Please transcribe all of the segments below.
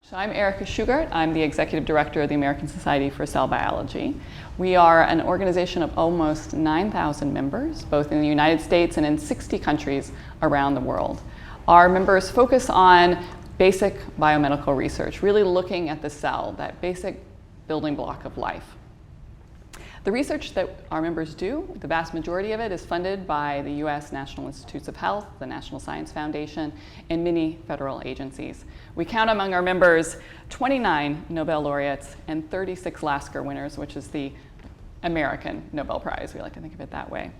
So I'm Erica Shugart. I'm the Executive Director of the American Society for Cell Biology. We are an organization of almost 9,000 members, both in the United States and in 60 countries around the world. Our members focus on basic biomedical research, really looking at the cell, that basic building block of life. The research that our members do, the vast majority of it is funded by the US National Institutes of Health, the National Science Foundation, and many federal agencies. We count among our members 29 Nobel laureates and 36 Lasker winners, which is the American Nobel Prize. We like to think of it that way.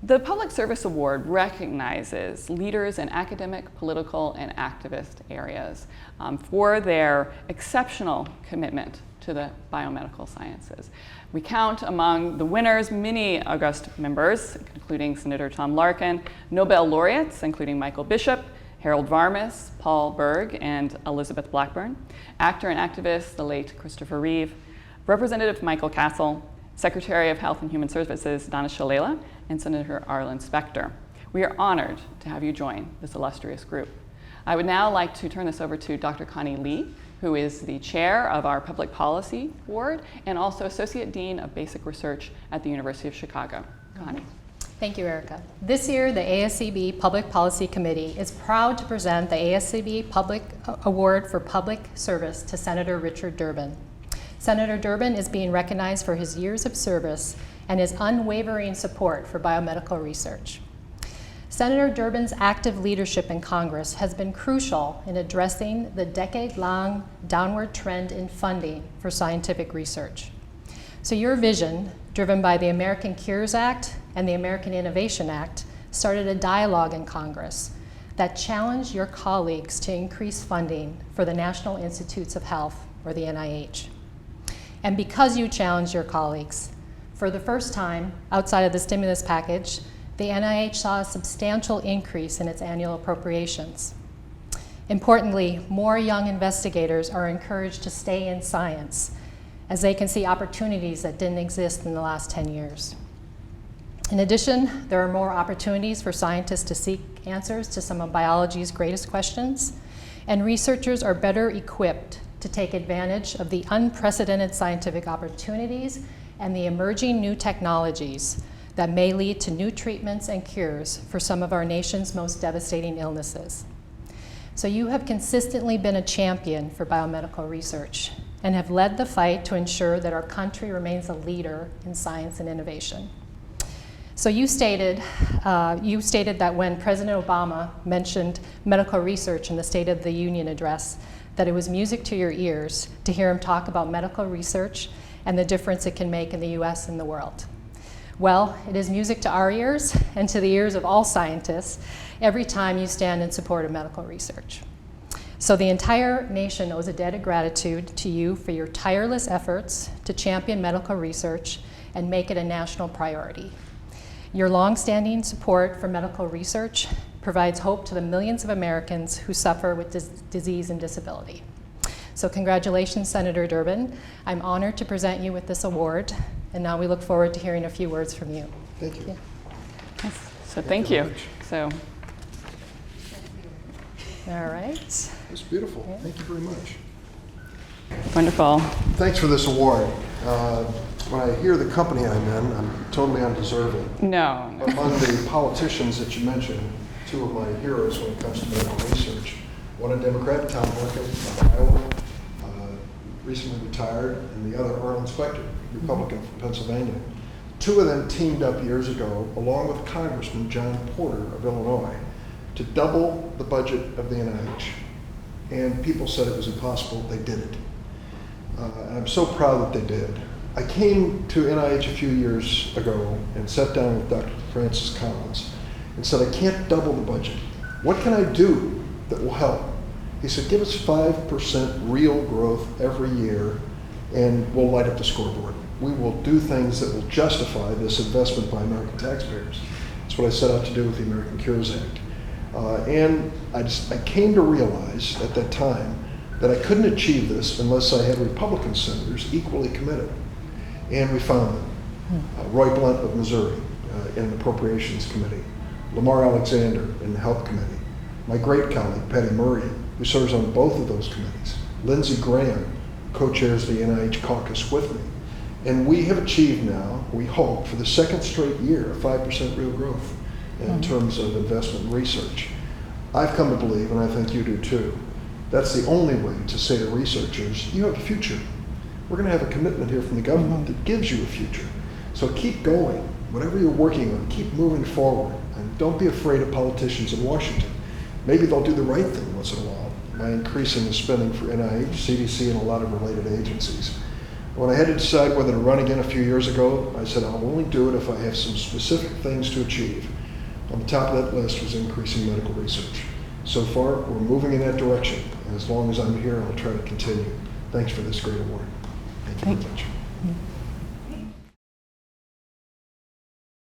The Public Service Award recognizes leaders in academic, political, and activist areas for their exceptional commitment to the biomedical sciences. We count among the winners many august members, including Senator Tom Larkin, Nobel laureates, including Michael Bishop, Harold Varmus, Paul Berg, and Elizabeth Blackburn, actor and activist, the late Christopher Reeve, Representative Michael Castle, Secretary of Health and Human Services, Donna Shalala, and Senator Arlen Specter. We are honored to have you join this illustrious group. I would now like to turn this over to Dr. Connie Lee, who is the chair of our Public Policy Board and also Associate Dean of Basic Research at the University of Chicago. Connie. Thank you, Erica. This year, the ASCB Public Policy Committee is proud to present the ASCB Public Award for Public Service to Senator Richard Durbin. Senator Durbin is being recognized for his years of service and his unwavering support for biomedical research. Senator Durbin's active leadership in Congress has been crucial in addressing the decade-long downward trend in funding for scientific research. So your vision, driven by the American Cures Act and the American Innovation Act, started a dialogue in Congress that challenged your colleagues to increase funding for the National Institutes of Health, or the NIH. And because you challenged your colleagues, for the first time outside of the stimulus package, the NIH saw a substantial increase in its annual appropriations. Importantly, more young investigators are encouraged to stay in science as they can see opportunities that didn't exist in the last 10 years. In addition, there are more opportunities for scientists to seek answers to some of biology's greatest questions, and researchers are better equipped to take advantage of the unprecedented scientific opportunities and the emerging new technologies that may lead to new treatments and cures for some of our nation's most devastating illnesses. So you have consistently been a champion for biomedical research and have led the fight to ensure that our country remains a leader in science and innovation. So you stated that when President Obama mentioned medical research in the State of the Union address, that it was music to your ears to hear him talk about medical research and the difference it can make in the US and the world. Well, it is music to our ears and to the ears of all scientists every time you stand in support of medical research. So the entire nation owes a debt of gratitude to you for your tireless efforts to champion medical research and make it a national priority. Your longstanding support for medical research provides hope to the millions of Americans who suffer with disease and disability. So congratulations, Senator Durbin. I'm honored to present you with this award, and now we look forward to hearing a few words from you. Thank you. Yeah. So thank you. So, all right. It's beautiful. Okay. Thank you very much. wonderful. Thanks for this award. When I hear the company I'm in, I'm totally undeserving. No. But among the politicians that you mentioned, two of my heroes when it comes to medical research, one a Democrat, Tom Larkin, Iowa, recently retired, and the other Arlen Specter, Republican from Pennsylvania. Two of them teamed up years ago, along with Congressman John Porter of Illinois, to double the budget of the NIH. And people said it was impossible. They did it. And I'm so proud that they did. I came to NIH a few years ago and sat down with Dr. Francis Collins and said, I can't double the budget. What can I do that will help? He said, give us 5% real growth every year and we'll light up the scoreboard. We will do things that will justify this investment by American taxpayers. That's what I set out to do with the American Cures Act. And I came to realize at that time that I couldn't achieve this unless I had Republican senators equally committed. And we found them. Roy Blunt of Missouri in the Appropriations Committee, Lamar Alexander in the Health Committee, my great colleague Patty Murray, who serves on both of those committees, Lindsey Graham co-chairs the NIH caucus with me. And we have achieved now, we hope, for the second straight year, a 5% real growth in terms of investment in research. I've come to believe, and I think you do too, that's the only way to say to researchers, you have a future. We're going to have a commitment here from the government that gives you a future. So keep going. Whatever you're working on, keep moving forward. And don't be afraid of politicians in Washington. Maybe they'll do the right thing once in a while by increasing the spending for NIH, CDC, and a lot of related agencies. When I had to decide whether to run again a few years ago, I said I'll only do it if I have some specific things to achieve. On the top of that list was increasing medical research. So far, we're moving in that direction. And as long as I'm here, I'll try to continue. Thanks for this great award. Thank you very much.